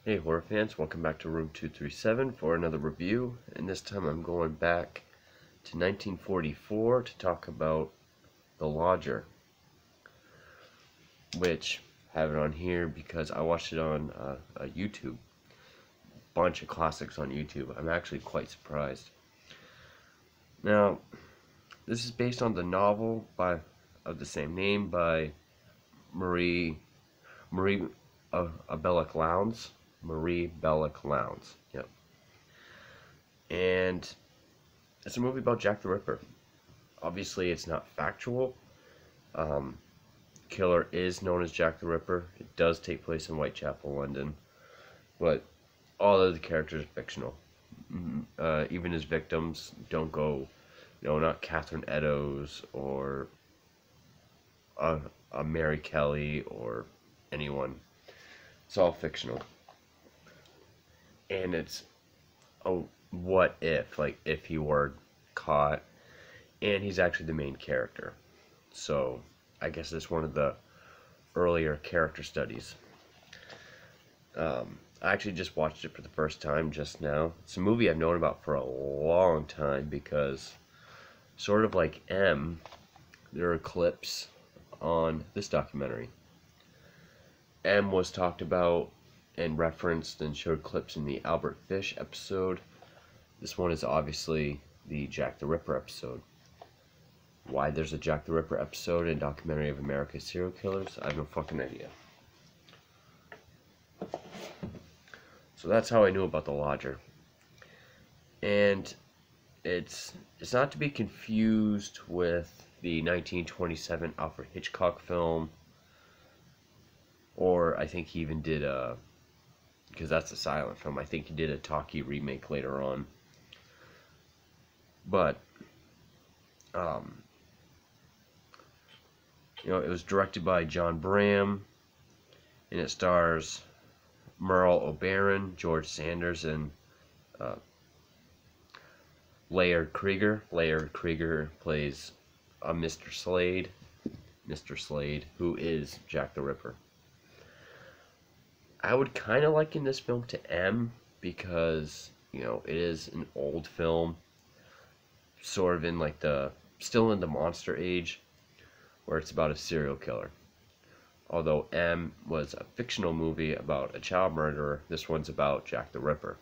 Hey horror fans, welcome back to Room 237 for another review, and this time I'm going back to 1944 to talk about The Lodger, which I have it on here because I watched it on YouTube. Bunch of classics on YouTube. I'm actually quite surprised. Now, this is based on the novel of the same name by Marie Belloc Lowndes. Marie Belloc Lowndes. Yep. And it's a movie about Jack the Ripper. Obviously, it's not factual. Killer is known as Jack the Ripper. It does take place in Whitechapel, London. But all of the characters are fictional. Even his victims don't go, not Catherine Eddowes or a Mary Kelly or anyone. It's all fictional. And it's a what if, like if he were caught, and he's actually the main character. So I guess it's one of the earlier character studies. I actually just watched it for the first time just now. It's a movie I've known about for a long time because, sort of like M, there are clips on this documentary. M was talked about and referenced and showed clips in the Albert Fish episode. This one is obviously the Jack the Ripper episode. Why there's a Jack the Ripper episode in Documentary of America's Serial Killers, I have no fucking idea. So that's how I knew about The Lodger. And it's not to be confused with the 1927 Alfred Hitchcock film, or I think he even did because that's a silent film, I think he did a talkie remake later on. But it was directed by John Brahm, and it stars Merle Oberon, George Sanders, and Laird Cregar. Laird Cregar plays Mr. Slade, who is Jack the Ripper. I would kind of liken this film to M because, it is an old film, sort of in like still in the monster age, where it's about a serial killer. Although M was a fictional movie about a child murderer, this one's about Jack the Ripper.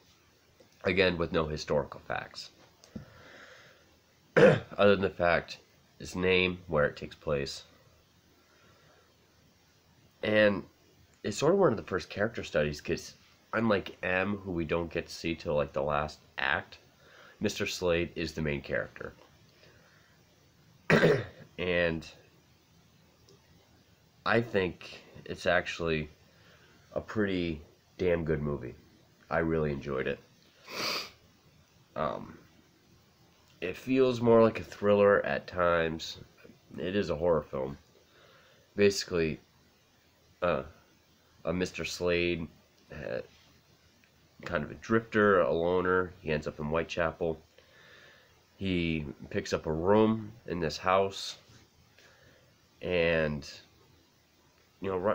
Again, with no historical facts. Other than the fact, his name, where it takes place. And it's sort of one of the first character studies, because unlike M, who we don't get to see till like the last act, Mr. Slade is the main character. And I think it's actually a pretty damn good movie. I really enjoyed it. It feels more like a thriller at times. It is a horror film. Basically, Mr. Slade, kind of a drifter, a loner. He ends up in Whitechapel. He picks up a room in this house, and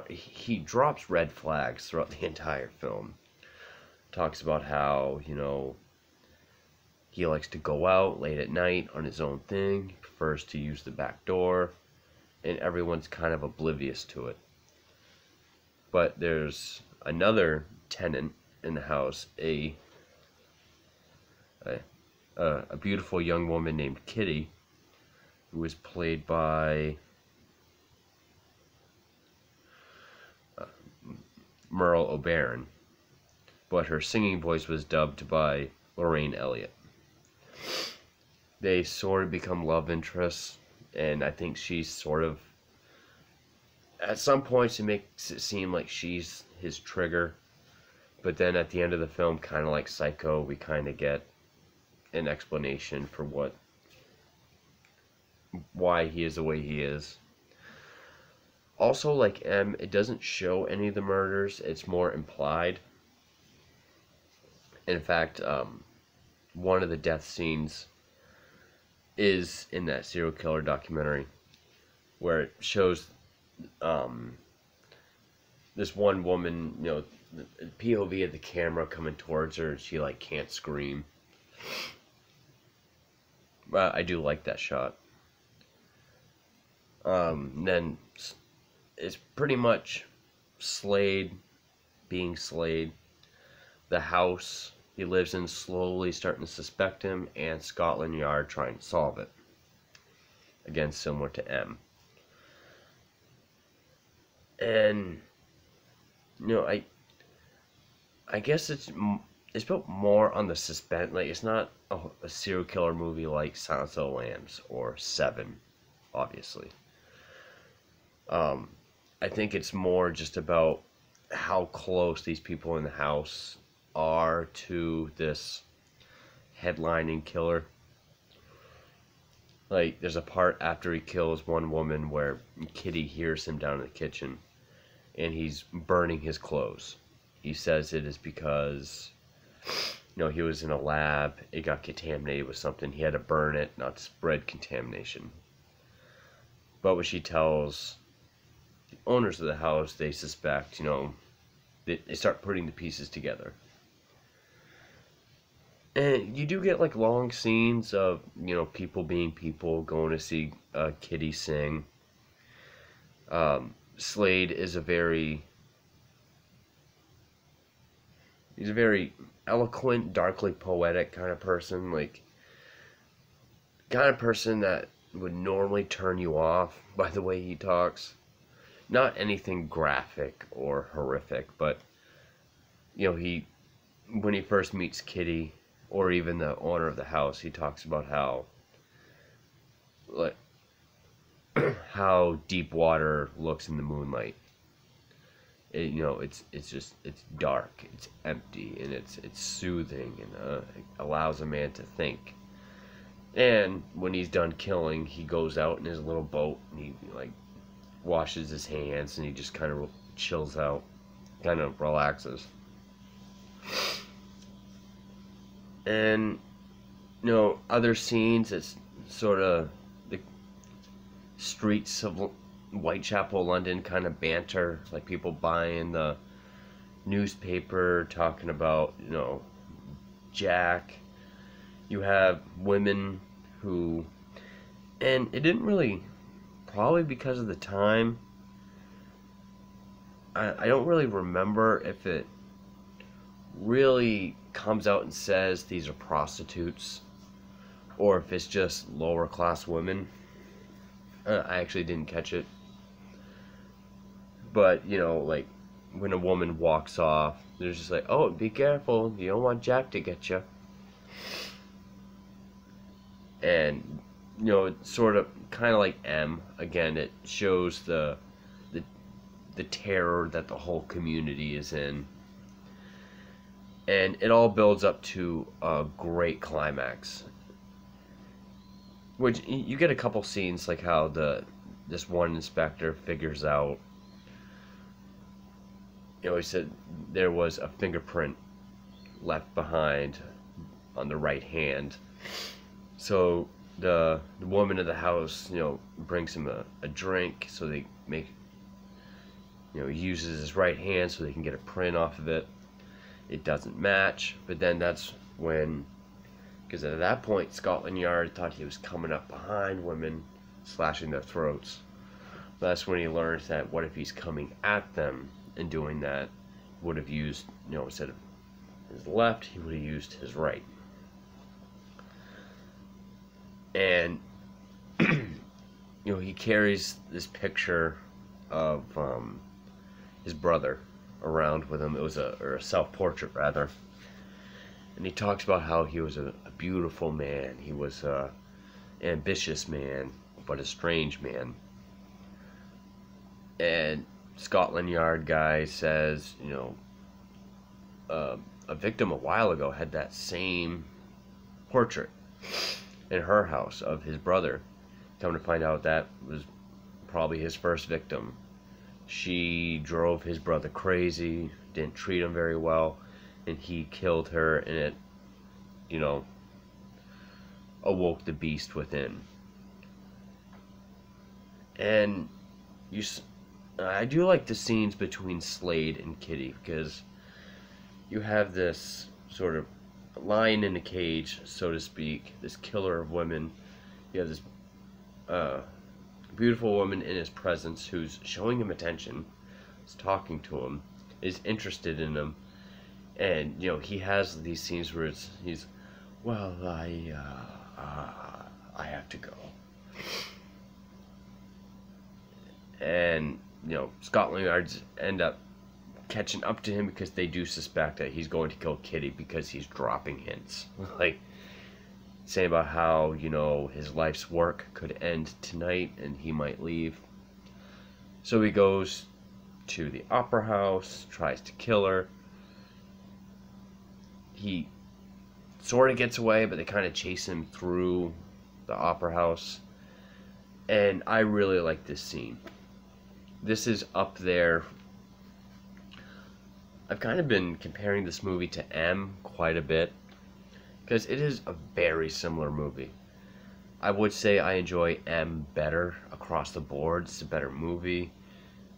he drops red flags throughout the entire film. Talks about how he likes to go out late at night on his own thing. He prefers to use the back door, and everyone's kind of oblivious to it. But there's another tenant in the house, a beautiful young woman named Kitty, who is played by Merle Oberon, but her singing voice was dubbed by Lorraine Elliott. They sort of become love interests, and I think she's sort of, at some points it makes it seem like she's his trigger, but then at the end of the film, kind of like Psycho, we kind of get an explanation for why he is the way he is. Also, like M, it doesn't show any of the murders, it's more implied. In fact, one of the death scenes is in that serial killer documentary, where it shows this one woman, the POV of the camera coming towards her, she like can't scream. But I do like that shot. Then it's pretty much Slade being Slade. The house he lives in slowly starting to suspect him, and Scotland Yard trying to solve it. Again, similar to M. And I guess it's built more on the suspense. Like, it's not a serial killer movie like Silence of the Lambs or Seven, obviously. I think it's more just about how close these people in the house are to this headlining killer. Like, there's a part after he kills one woman where Kitty hears him down in the kitchen, and he's burning his clothes. He says it is because, he was in a lab, it got contaminated with something, he had to burn it, not to spread contamination. But when she tells the owners of the house, they suspect, they start putting the pieces together. And you do get like long scenes of, people being people, going to see Kitty sing. Slade is he's a very eloquent, darkly poetic kind of person, like kind of person that would normally turn you off by the way he talks. Not anything graphic or horrific, but when he first meets Kitty, or even the owner of the house, he talks about how how deep water looks in the moonlight. It's dark, it's empty, and it's soothing, and it allows a man to think. And when he's done killing, he goes out in his little boat and he washes his hands, and he just kind of chills out, kind of relaxes. And other scenes, it's sort of the streets of Whitechapel, London kind of banter, like people buying the newspaper, talking about, Jack. You have women who, and it didn't really, probably because of the time, I don't really remember if it really comes out and says these are prostitutes, or if it's just lower class women. I actually didn't catch it. But, when a woman walks off, they're just like, oh, be careful, you don't want Jack to get you. And, it's sort of kind of like M. Again, it shows the terror that the whole community is in. And it all builds up to a great climax. Which, you get a couple scenes, like how this one inspector figures out, he said there was a fingerprint left behind on the right hand. So the woman of the house, brings him a drink, so they make, he uses his right hand so they can get a print off of it. It doesn't match, but then that's when, because at that point Scotland Yard thought he was coming up behind women, slashing their throats. That's when he learns that what if he's coming at them, and doing that, would have used, instead of his left, he would have used his right. And he carries this picture of his brother around with him. It was a self-portrait, rather. And he talks about how he was a beautiful man. He was an ambitious man, but a strange man. And Scotland Yard guy says, a victim a while ago had that same portrait in her house of his brother. Come to find out, that was probably his first victim. She drove his brother crazy, didn't treat him very well, and he killed her, and it, awoke the beast within. And I do like the scenes between Slade and Kitty, because you have this sort of lion in a cage, so to speak, this killer of women. You have this beautiful woman in his presence who's showing him attention, is talking to him, is interested in him, and he has these scenes where he's, well, I have to go, and Scotland Yards end up catching up to him because they do suspect that he's going to kill Kitty because he's dropping hints, like saying about how his life's work could end tonight and he might leave. So he goes to the opera house, tries to kill her. He sort of gets away, but they kind of chase him through the opera house. And I really like this scene. This is up there. I've kind of been comparing this movie to M quite a bit, because it is a very similar movie. I would say I enjoy M better across the board. It's a better movie.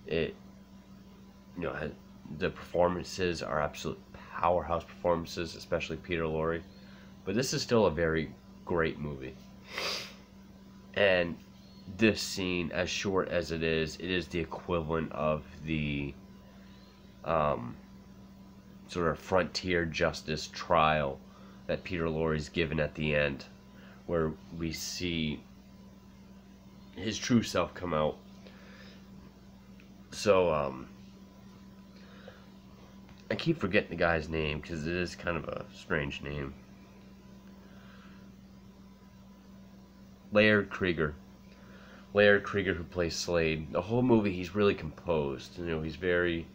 It, the performances are absolute powerhouse performances, especially Peter Lorre. But this is still a very great movie. And this scene, as short as it is the equivalent of the sort of frontier justice trial that Peter Lorre's given at the end, where we see his true self come out. So, I keep forgetting the guy's name because it is kind of a strange name. Laird Cregar. Laird Cregar, who plays Slade. The whole movie, he's really composed. He's very,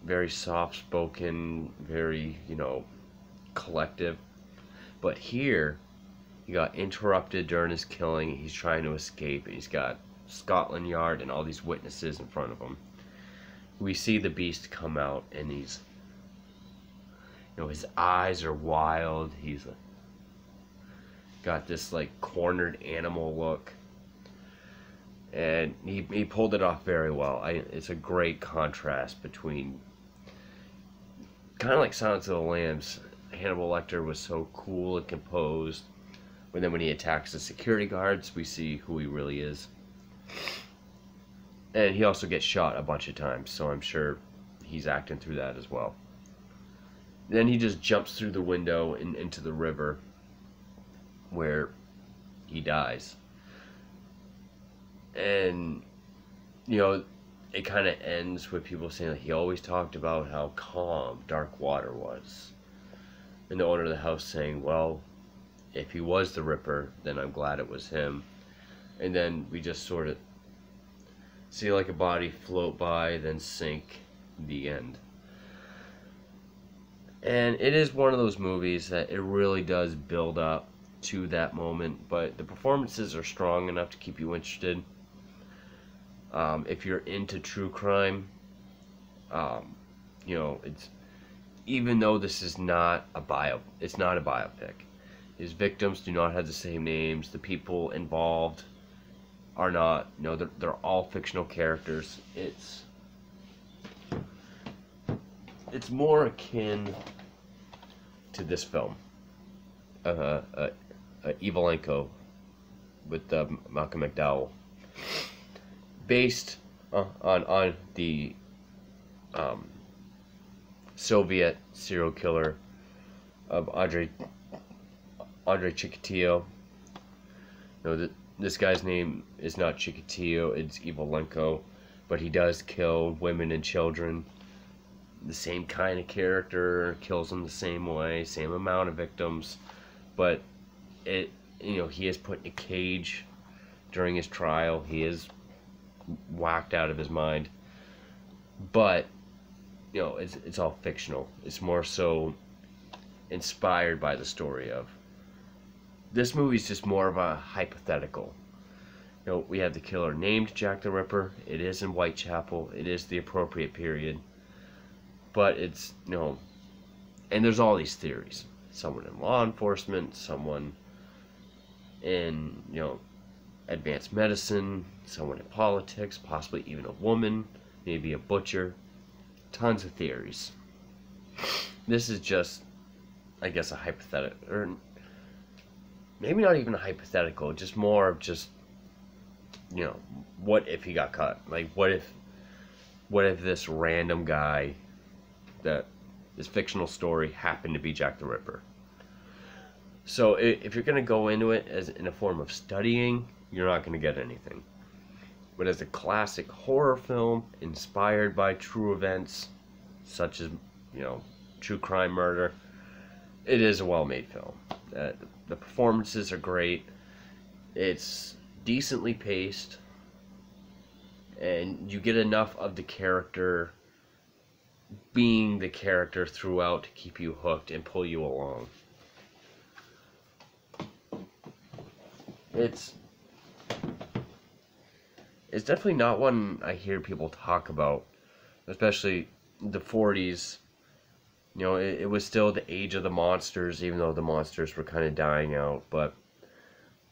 very soft-spoken, very, collective. But here, he got interrupted during his killing. He's trying to escape. He's got Scotland Yard and all these witnesses in front of him. We see the beast come out, and he's, his eyes are wild. He's got this like cornered animal look, and he pulled it off very well. It's a great contrast between, kind of like Silence of the Lambs. Hannibal Lecter was so cool and composed, but then when he attacks the security guards, we see who he really is. And he also gets shot a bunch of times, so I'm sure he's acting through that as well. Then he just jumps through the window and into the river, where he dies. And, it kind of ends with people saying that he always talked about how calm dark water was. And the owner of the house saying, well, if he was the Ripper, then I'm glad it was him. And then we just sort of see like a body float by, then sink, the end. And it is one of those movies that it really does build up to that moment, but the performances are strong enough to keep you interested. If you're into true crime, it's, even though this is not a it's not a biopic. His victims do not have the same names. The people involved are not, they're all fictional characters. It's more akin to this film, Evelenko with Malcolm McDowell, based on the Soviet serial killer of Andrei Chikatilo. This guy's name is not Chikatilo, it's Evelenko, but he does kill women and children. The same kind of character, kills them the same way, same amount of victims, but he is put in a cage during his trial. He is whacked out of his mind, but it's all fictional. It's more so inspired by the story of this movie's just more of a hypothetical. We have the killer named Jack the Ripper. It is in Whitechapel. It is the appropriate period. But it's, and there's all these theories. Someone in law enforcement, someone in, advanced medicine, someone in politics, possibly even a woman, maybe a butcher. Tons of theories. This is just, I guess, a hypothetical, or maybe not even a hypothetical, just more of just, what if he got caught? Like, what if this random guy, that this fictional story happened to be Jack the Ripper? So if you're going to go into it as in a form of studying, you're not going to get anything. But as a classic horror film inspired by true events, such as, true crime murder, it is a well-made film. The performances are great. It's decently paced, and you get enough of the character being the character throughout to keep you hooked and pull you along. It's definitely not one I hear people talk about, especially the 40s. It was still the age of the monsters, even though the monsters were kind of dying out. But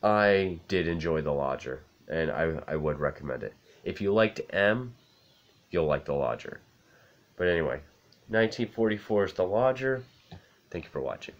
I did enjoy The Lodger, and I would recommend it. If you liked M, you'll like The Lodger. But anyway, 1944's The Lodger. Thank you for watching.